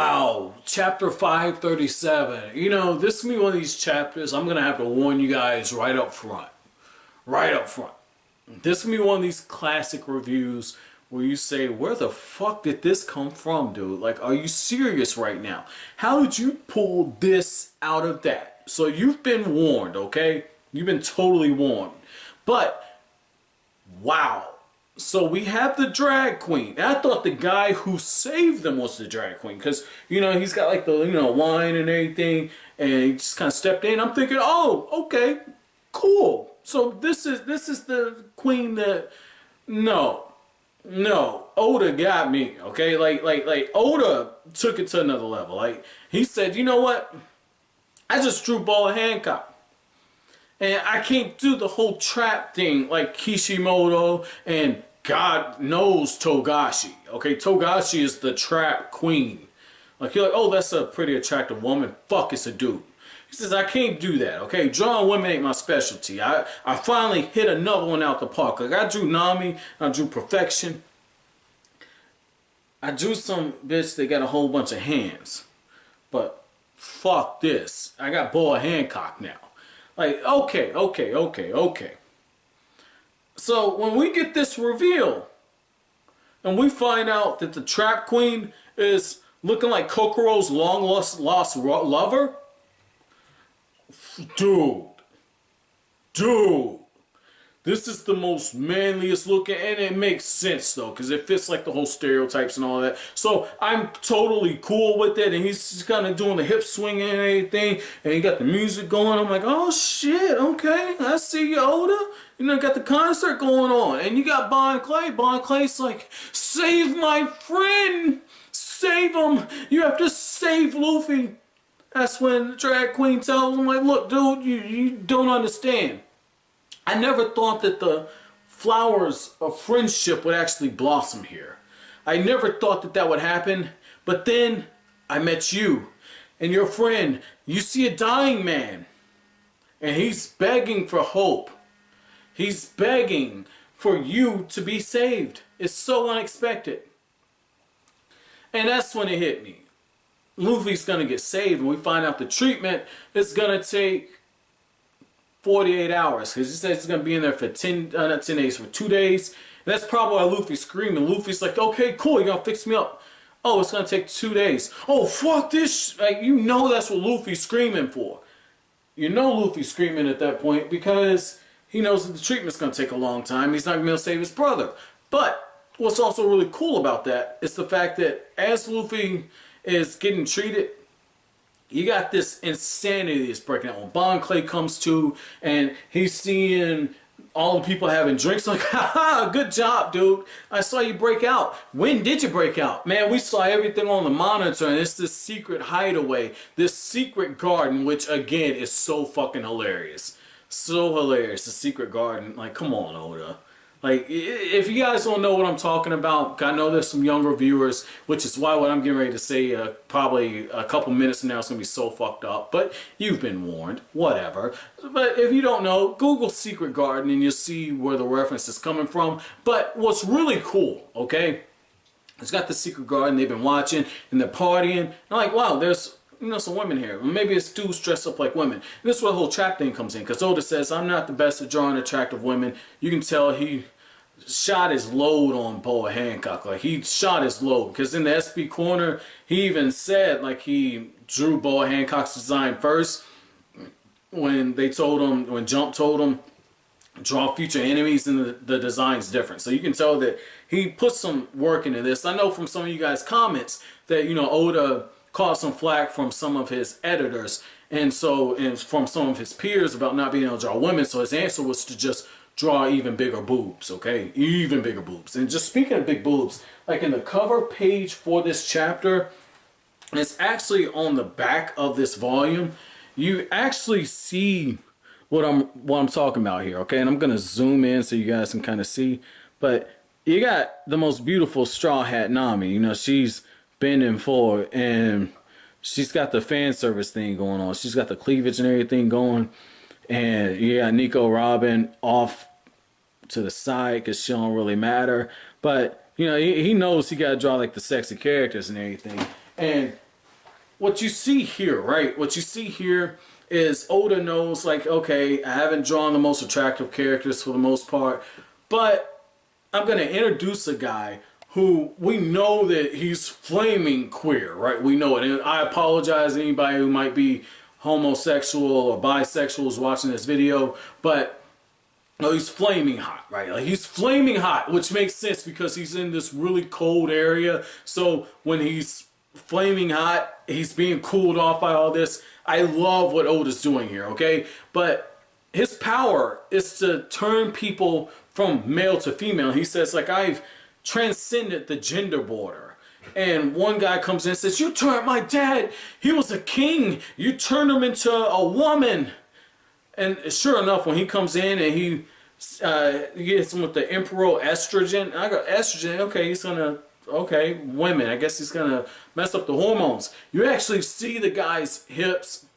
Wow, chapter 537. You know, this is going to be one of these chapters I'm going to have to warn you guys right up front. Right up front. This is going to be one of these classic reviews where you say, where the fuck did this come from, dude? Like, are you serious right now? How did you pull this out of that? So you've been warned, okay? You've been totally warned. But, wow. So we have the drag queen. I thought the guy who saved them was the drag queen. Because, you know, he's got like the, wine and everything. And he just kind of stepped in. I'm thinking, oh, okay, cool. So this is the queen that, no, Oda got me, okay? Like Oda took it to another level. Like, he said, you know what? I just drew Ball Hancock. And I can't do the whole trap thing like Kishimoto and God knows Togashi. Okay, Togashi is the trap queen. Like, you're like, oh, that's a pretty attractive woman. Fuck, it's a dude. He says, I can't do that, okay? Drawing women ain't my specialty. I finally hit another one out the park. Like, I drew Nami, I drew Perfection. I drew some bitch that got a whole bunch of hands. But fuck this. I got Ball Hancock now. Like, okay. So when we get this reveal, and we find out that the trap queen is looking like Kokoro's long lost lover, dude, this is the most manliest looking, and it makes sense though, because it fits like the whole stereotypes and all that. So I'm totally cool with it, and he's just kind of doing the hip swinging and everything, and he got the music going. I'm like, oh shit, okay, I see you, Oda. You know, got the concert going on, and you got Bon Clay. Bon Clay's like, save my friend, save him. You have to save Luffy. That's when the drag queen tells him, like, look, dude, you don't understand. I never thought that the flowers of friendship would actually blossom here. I never thought that that would happen. But then I met you and your friend. You see a dying man. And he's begging for hope. He's begging for you to be saved. It's so unexpected. And that's when it hit me. Luffy's going to get saved. And we find out the treatment is going to take 48 hours, because he says he's going to be in there for 10, not 10 days, for 2 days. And that's probably why Luffy's screaming. Luffy's like, okay, cool, you're going to fix me up. Oh, it's going to take 2 days. Oh, fuck this. Like, you know that's what Luffy's screaming for. You know Luffy's screaming at that point because he knows that the treatment's going to take a long time. He's not going to be able to save his brother. But what's also really cool about that is the fact that as Luffy is getting treated, you got this insanity that's breaking out. When Bon Clay comes to and he's seeing all the people having drinks, like, haha, good job, dude. I saw you break out. When did you break out? Man, we saw everything on the monitor, and it's this secret hideaway, this secret garden, which, again, is so fucking hilarious. So hilarious, the secret garden. Like, come on, Oda. Like, if you guys don't know what I'm talking about, I know there's some younger viewers, which is why what I'm getting ready to say probably a couple minutes from now is going to be so fucked up. But you've been warned. Whatever. But if you don't know, Google Secret Garden and you'll see where the reference is coming from. But what's really cool, okay, it's got the Secret Garden. They've been watching and they're partying. And I'm like, wow, there's, some women here. Maybe it's dudes dressed up like women. And this is where the whole trap thing comes in. Because Oda says, I'm not the best at drawing attractive women. You can tell he shot his load on Ball Hancock. Like, he shot his load. Because in the SB corner, he even said, like, he drew Ball Hancock's design first. When they told him, when Jump told him, draw future enemies, and the design's different. So you can tell that he put some work into this. I know from some of you guys' comments that, Oda caught some flack from some of his editors and from some of his peers about not being able to draw women. So his answer was to just draw even bigger boobs, okay? Even bigger boobs. And just speaking of big boobs, like in the cover page for this chapter, it's actually on the back of this volume. You actually see what I'm talking about here, okay? And I'm gonna zoom in so you guys can kind of see. But you got the most beautiful straw hat Nami. She's bending forward and she's got the fan service thing going on. She's got the cleavage and everything going. And you got Nico Robin off to the side because she don't really matter. But, he knows he got to draw like the sexy characters and everything. And what you see here, right? What you see here is Oda knows, like, okay, I haven't drawn the most attractive characters for the most part, but I'm going to introduce a guy who we know that he's flaming queer, right? We know it. And I apologize to anybody who might be homosexual or bisexual is watching this video, but no, he's flaming hot, right? Like, he's flaming hot, which makes sense because he's in this really cold area. So when he's flaming hot, he's being cooled off by all this. I love what Oda's doing here, okay? But his power is to turn people from male to female. He says, like, I've transcended the gender border. And one guy comes in and says, you turned my dad, he was a king, you turned him into a woman. And sure enough, when he comes in and he gets him with the Emperor estrogen, I go, estrogen, okay, he's gonna, okay, women, I guess he's gonna mess up the hormones. You actually see the guy's hips,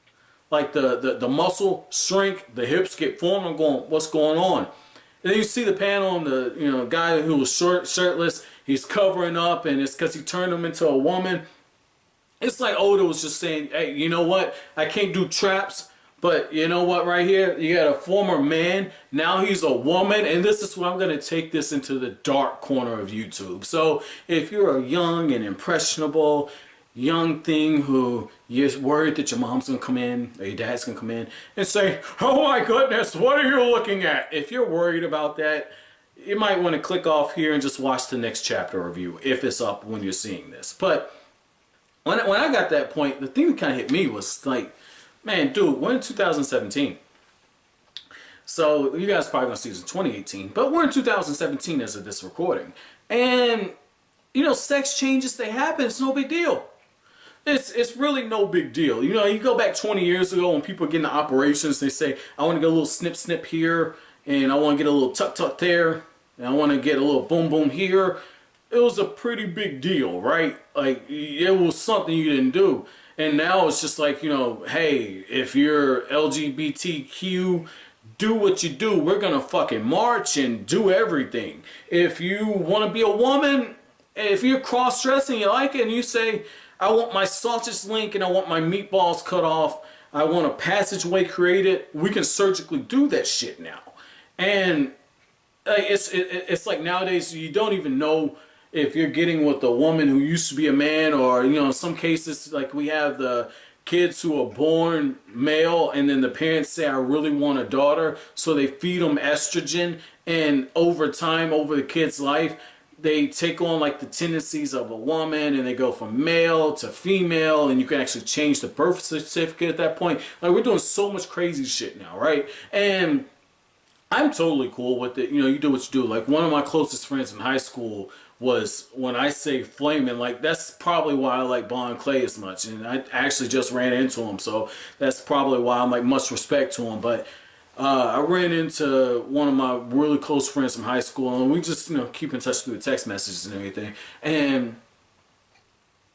like the muscle shrink, the hips get formed. I'm going, what's going on? And then you see the panel on the guy who was shirtless, he's covering up, and it's because he turned him into a woman. It's like Oda was just saying, hey, you know what? I can't do traps, but you know what, right here, you got a former man, now he's a woman, and this is where I'm going to take this into the dark corner of YouTube. So if you're a young and impressionable young thing who you're worried that your mom's going to come in or your dad's going to come in and say, oh my goodness, what are you looking at? If you're worried about that, you might want to click off here and just watch the next chapter review if it's up when you're seeing this. But when I got that point, the thing that kind of hit me was like, man, dude, we're in 2017. So you guys probably gonna see this in 2018, but we're in 2017 as of this recording. And, you know, sex changes, they happen, it's no big deal. It's really no big deal. You know, you go back 20 years ago when people get into operations, they say, I want to get a little snip snip here, and I want to get a little tuck tuck there, and I want to get a little boom boom here. It was a pretty big deal, right? Like, it was something you didn't do. And now it's just like, you know, hey, if you're LGBTQ, do what you do. We're going to fucking march and do everything. If you want to be a woman, if you're cross-dressing, you like it, and you say, I want my sausage link and I want my meatballs cut off, I want a passageway created, we can surgically do that shit now. And it's like nowadays you don't even know if you're getting with a woman who used to be a man, or, you know, in some cases, like we have the kids who are born male and then the parents say, I really want a daughter, so they feed them estrogen, and over time, over the kid's life, they take on like the tendencies of a woman, and they go from male to female, and you can actually change the birth certificate at that point. Like, we're doing so much crazy shit now, right? And I'm totally cool with it. You know, you do what you do. Like, one of my closest friends in high school was, when I say flaming, like, that's probably why I like Bon Clay as much. And I actually just ran into him, so that's probably why I'm like much respect to him. But I ran into one of my really close friends from high school, and we just, you know, keep in touch through text messages and everything. And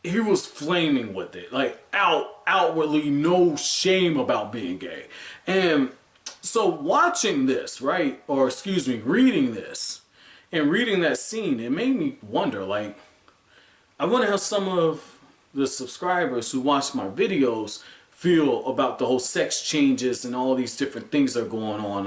he was flaming with it, like outwardly, no shame about being gay. And so watching this, right, or excuse me, reading this and reading that scene, it made me wonder, like, I wonder how some of the subscribers who watch my videos feel about the whole sex changes and all these different things that are going on.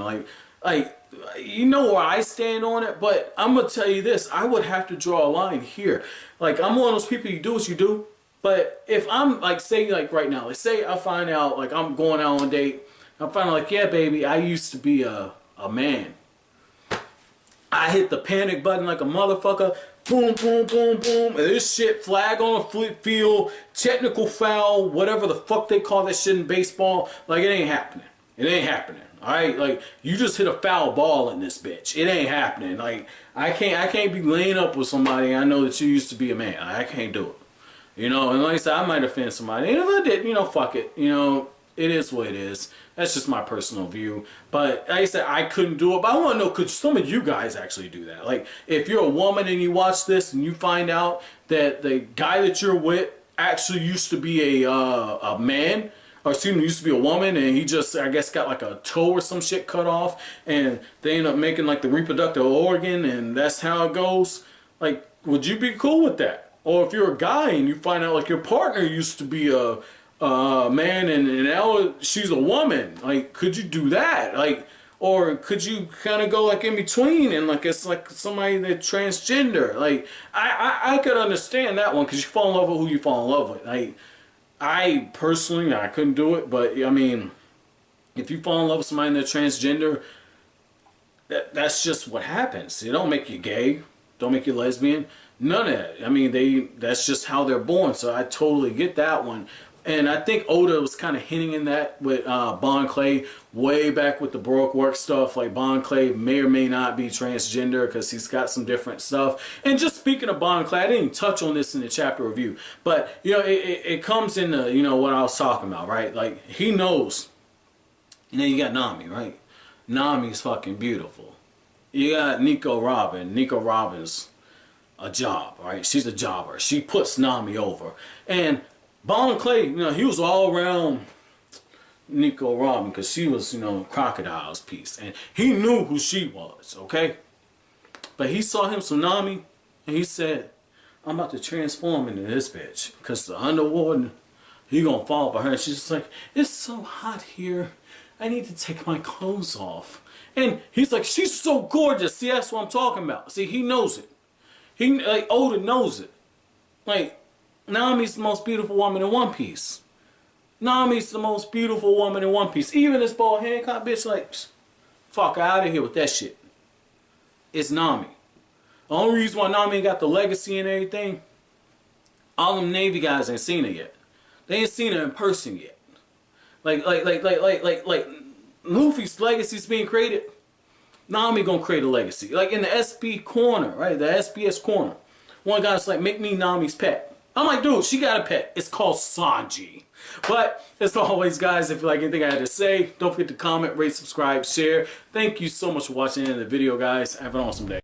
Like, you know where I stand on it, but I'm gonna tell you this, I would have to draw a line here. Like, I'm one of those people, you do what you do, but if I'm, like, say, like right now, let's say I find out, like, I'm going out on a date, I find out, like, yeah, baby, I used to be a man. I hit the panic button like a motherfucker, boom, boom, boom, boom, and this shit, flag on a flip field, technical foul, whatever the fuck they call that shit in baseball, like, it ain't happening. It ain't happening. Alright? Like, you just hit a foul ball in this bitch. It ain't happening. Like, I can't be laying up with somebody I know that you used to be a man. I can't do it. You know, and like I said, I might offend somebody. And if I did, you know, fuck it. You know, it is what it is. That's just my personal view. But like I said, I couldn't do it. But I want to know, could some of you guys actually do that? Like, if you're a woman and you watch this and you find out that the guy that you're with actually used to be a man, or excuse me, used to be a woman, and he just, I guess, got like a toe or some shit cut off, and they end up making like the reproductive organ, and that's how it goes. Like, would you be cool with that? Or if you're a guy and you find out like your partner used to be a man and now she's a woman, like, could you do that? Like, or could you kind of go like in between and like it's like somebody that's transgender? Like, I could understand that one because you fall in love with who you fall in love with. Like, I personally, I couldn't do it, but I mean, if you fall in love with somebody that's transgender, that's just what happens. It don't make you gay, don't make you lesbian, none of that. I mean, that's just how they're born. So I totally get that one. And I think Oda was kind of hinting in that with Bon Clay way back with the Baroque work stuff. Like, Bon Clay may or may not be transgender because he's got some different stuff. And just speaking of Bon Clay, I didn't even touch on this in the chapter review. But, you know, it comes into, you know, what I was talking about, right? Like, he knows. And then you got Nami, right? Nami's fucking beautiful. You got Nico Robin. Nico Robin's a job, right? She's a jobber. She puts Nami over. And Bon Clay, you know, he was all around Nico Robin because she was, you know, Crocodile's piece. And he knew who she was, okay? But he saw him some Nami and he said, I'm about to transform into this bitch because the underwater, he gonna fall for her. And she's just like, it's so hot here. I need to take my clothes off. And he's like, she's so gorgeous. See, that's what I'm talking about. See, he knows it. Like, Oda knows it. Like, Nami's the most beautiful woman in One Piece. Nami's the most beautiful woman in One Piece. Even this bald Hancock bitch, like, fuck out of here with that shit. It's Nami. The only reason why Nami got the legacy and everything, all them Navy guys ain't seen her yet. They ain't seen her in person yet. Like Luffy's legacy's being created. Nami gonna create a legacy. Like in the SB corner, right? The SBS corner. One guy's like, make me Nami's pet. I'm like, dude, she got a pet. It's called Sanji. But as always, guys, if you like anything I had to say, don't forget to comment, rate, subscribe, share. Thank you so much for watching the video, guys. Have an awesome day.